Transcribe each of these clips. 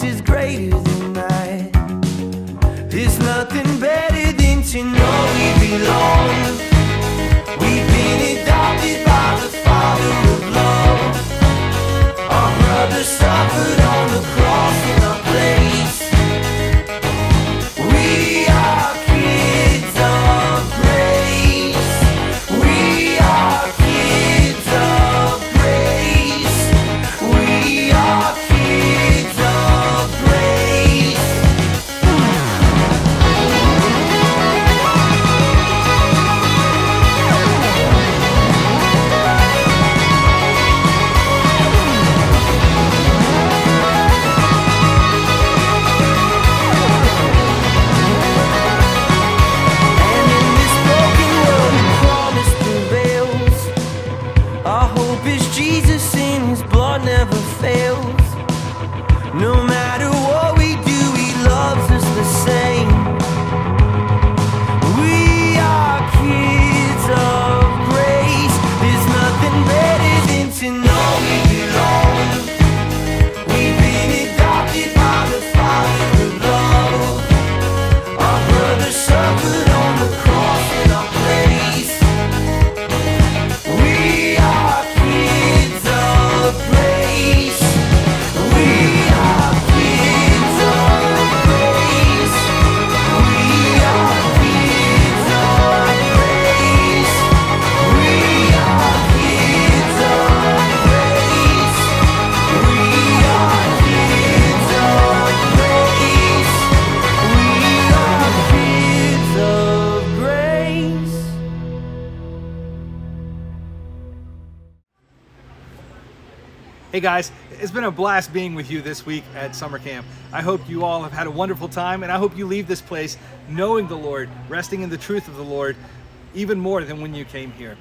is greater than that. There's nothing better than to know we belong. We've been adopted by the Father of love. Our brother suffered on the cross in our place. We are kids of grace. We are kids of grace. We are kids of grace. And in this broken world, He promised prevails. Our hope is Jesus, and His blood never fails. No matter what we do, He loves us the same. We are kids of grace. There's nothing better than to know we belong. We've been adopted by the Father of love. Our brother suffered on the cross in our place. We are kids of grace. We are kids of grace. We are kids of grace. We are kids of grace. We are kids of grace. We are kids of grace. Hey guys, it's been a blast being with you this week at summer camp. I hope you all have had a wonderful time, and I hope you leave this place knowing the Lord, resting in the truth of the Lord, even more than when you came here.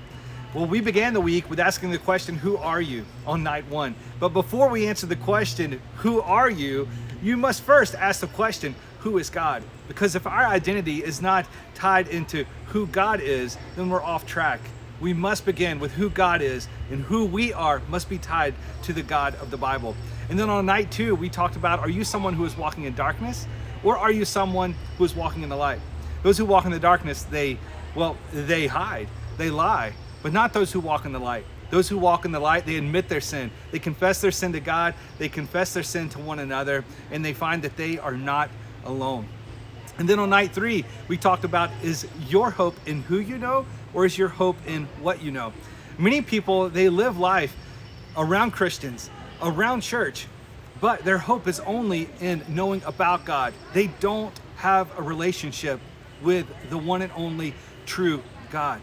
Well, we began the week with asking the question, who are you, on night one? But before we answer the question, who are you, you must first ask the question, who is God? Because if our identity is not tied into who God is, then we're off track. We must begin with who God is, and who we are must be tied to the God of the Bible. And then on night two, we talked about, are you someone who is walking in darkness, or are you someone who is walking in the light? Those who walk in the darkness, they hide, they lie, but not those who walk in the light. Those who walk in the light, they admit their sin. They confess their sin to God, they confess their sin to one another, and they find that they are not alone. And then on night three, we talked about, is your hope in who you know, or is your hope in what you know? Many people, they live life around Christians, around church, but their hope is only in knowing about God. They don't have a relationship with the one and only true God.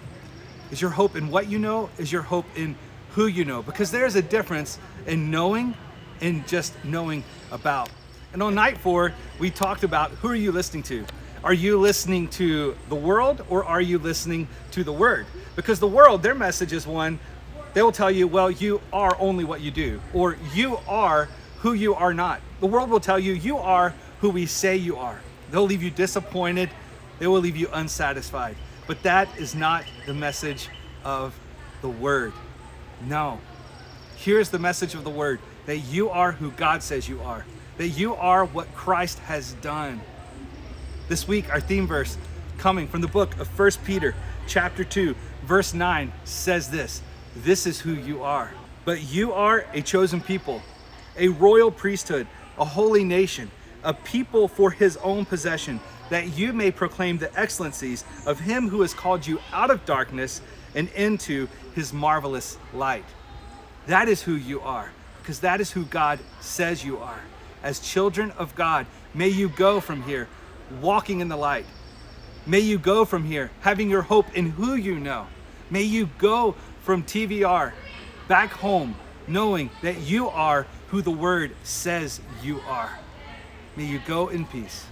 Is your hope in what you know? Is your hope in who you know? Because there's a difference in knowing and just knowing about. And on night four, we talked about, who are you listening to? Are you listening to the world, or are you listening to the Word? Because the world, their message is one, they will tell you, well, you are only what you do, or you are who you are not. The world will tell you, you are who we say you are. They'll leave you disappointed, they will leave you unsatisfied. But that is not the message of the Word. No. Here's the message of the Word, that you are who God says you are, that you are what Christ has done. This week, our theme verse, coming from the book of 1 Peter chapter 2, verse 9, says this: this is who you are. But you are a chosen people, a royal priesthood, a holy nation, a people for His own possession, that you may proclaim the excellencies of Him who has called you out of darkness and into His marvelous light. That is who you are, because that is who God says you are. As children of God, may you go from here walking in the light. May you go from here having your hope in who you know. May you go from TVR back home knowing that you are who the Word says you are. May you go in peace.